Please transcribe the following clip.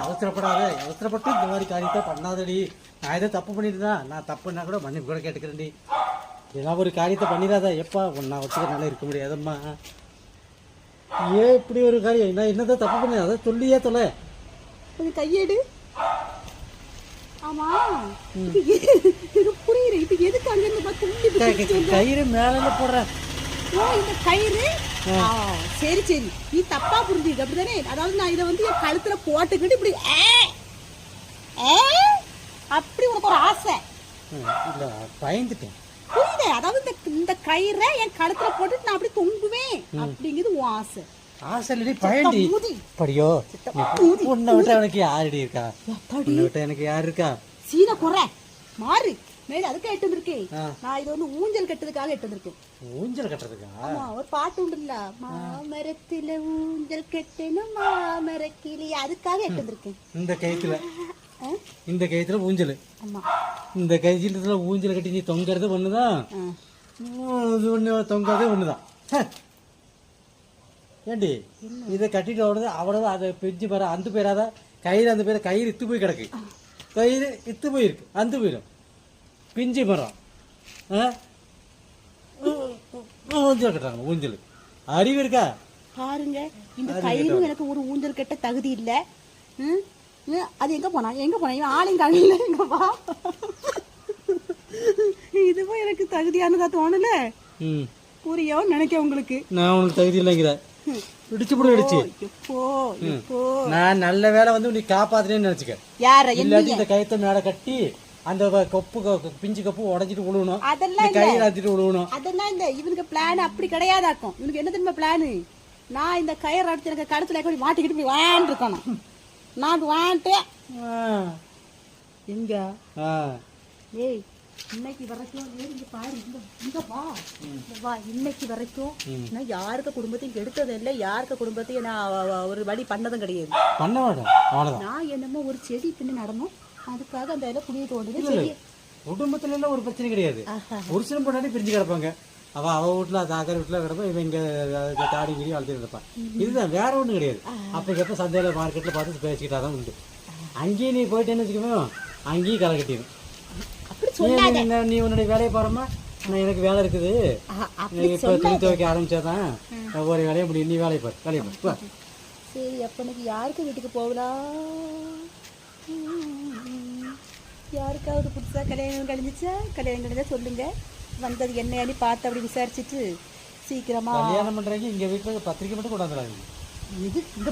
அவசரப்பட்டு இந்த மாதிரி காரியத்தை பண்ணாதடி. நான் ஏதோ தப்பு பண்ணிட்டுதான். நான் தப்புன்னா கூட மன்னிப்பு கூட கேட்டுக்கிறேன்டி. ஏதாவது ஒரு காரியத்தை பண்ணிடாத. எப்பா நான் வச்சுக்க நல்லா இருக்க முடியாதம்மா. ஏன் இப்படி ஒரு காரியம்? நான் என்னதான் தப்பு பண்ண அதை சொல்லியே தொலை. கொஞ்சம் கையேடு. ஆமா புரியுது. இப்ப எதுக்கு அங்க கயிறு மேல போடுறேன். இந்த கயிறு சரி சரி நீ தப்பா புரிஞ்சுக்க அப்படிதானே. அதாவது நான் இதை வந்து என் கழுத்துல போட்டுக்கிட்டு இப்படி அப்படி உனக்கு ஒரு ஆசை இல்ல பயந்துட்டேன். புரியுது. அதாவது இந்த கயிறை என் கழுத்துல போட்டுட்டு நான் அப்படி தொங்குவேன் அப்படிங்கிறது உன் ஆசை. ஆசை இல்லடி பயண்டி. படியோ உன்னை விட்டு எனக்கு யாருடி இருக்கா? உன்னை விட்டு எனக்கு யாரு இருக்கா? சீன குறை மாறு மேல அதுக்கு எட்டு வந்திருக்கேன். நான் இது வந்து ஊஞ்சல் கட்டுறதுக்காக எட்டு வந்திருக்கேன். ஊஞ்சல் கட்டுறதுக்கா? ஆமா ஒரு பாட்டு உண்டுல்ல, மாமரத்துல ஊஞ்சல் கட்டணும் மாமரக்கிளி, அதுக்காக எட்டு வந்திருக்கேன். இந்த கயித்துல ஊஞ்சல். ஆமா இந்த கயித்துல ஊஞ்சல் கட்டி நீ தொங்குறது ஒண்ணுதான், தொங்குறதே ஒண்ணுதான். ஏண்டி இதை கட்டிட்டு ஓடுது அவ்வளவு அதை பிரிஞ்சு பாரு. அந்த பேராத கயிறு, அந்த பேர கயிறு இத்து போய் கிடக்கு. கயிறு இத்து போயிருக்கு, அந்த போயிடும் பிஞ்சு மரம். ஊஞ்சல் கட்டுறாங்க. ஊஞ்சல் அறிவு இருக்கா பாருங்க. இந்த கயிறு எனக்கு ஒரு ஊஞ்சல் கட்ட தகுதி இல்ல. அது எங்க போனா இவன் ஆளுங்க அழில எங்கப்பா. இதுவும் எனக்கு தகுதியானதா தோணல. புரியும் நினைக்க உங்களுக்கு. நான் உனக்கு தகுதி இல்லைங்கிற நான் நல்ல வேலை வந்து நீ காப்பாத்துறேன்னு நினைச்சுக்க. இல்லாட்டி இந்த கயித்தை மேல கட்டி அந்த கப்பு பிஞ்சு கப்பு உடஞ்சிட்டு விழுவணும். அதெல்லாம் கையில் அடிச்சிட்டு விழுவணும். அதெல்லாம் இந்த இவனுக்கு பிளான் அப்படி கிடையாதாக்கும். இவனுக்கு என்ன தெரியுமா பிளானு? நான் இந்த கயிறு அடிச்சு எனக்கு கழுத்துல மாட்டிக்கிட்டு போய் வான் இருக்கணும். நான் வான்ட்டேன் எங்க ஏய் இன்னைக்கு வரைக்கும் இங்க பாரு, இங்க வா. இன்னைக்கு வரைக்கும் நான் யாருக்கு குடும்பத்தையும் கெடுத்ததும் இல்லை, யாருக்கு குடும்பத்தையும் நான் ஒரு வழி பண்ணதும் கிடையாது. நான் என்னமோ ஒரு செடி பின்ன நடணும், அதுக்காக அந்த இடம் குடிய தோணுது. குடும்பத்துல எல்லாம் ஒரு பிரச்சனை கிடையாது. ஒரு சில பொண்ணாடி பிரிஞ்சு கிடப்பாங்க. அவ வீட்டுல தாக்கர் வீட்டுல கிடப்பா, இவன் இங்க தாடி கிரி வளர்த்துட்டு இருப்பான். இதுதான், வேற ஒண்ணும் கிடையாது. அப்ப சந்தையில மார்க்கெட்ல பார்த்து பேசிக்கிட்டாதான் உண்டு. அங்கேயும் நீ போயிட்டேன்னு வச்சுக்கோங்க, அங்கேயும் களை கட்டிடும். நீ உன்னுடைய வேலையை பாருமா, நான் எனக்கு வேலை இருக்குது, இப்ப துணி துவைக்க ஆரம்பிச்சாதான் ஒவ்வொரு வேலையை முடியும். நீ வேலையை பாரு. சரி அப்ப எனக்கு யாருக்கு வீட்டுக்கு போகலாம்? யாருக்காவது புதுசா கல்யாணம் கழிஞ்சா சொல்லுங்க. வந்தது என்னையானி பார்த்து அப்படி விசாரிச்சுட்டு சீக்கிரமா கல்யாணம் பண்றாங்க. இங்க வீட்டுல பத்திரிக்கை மட்டும் கொண்டாந்துறாங்க. இது இந்த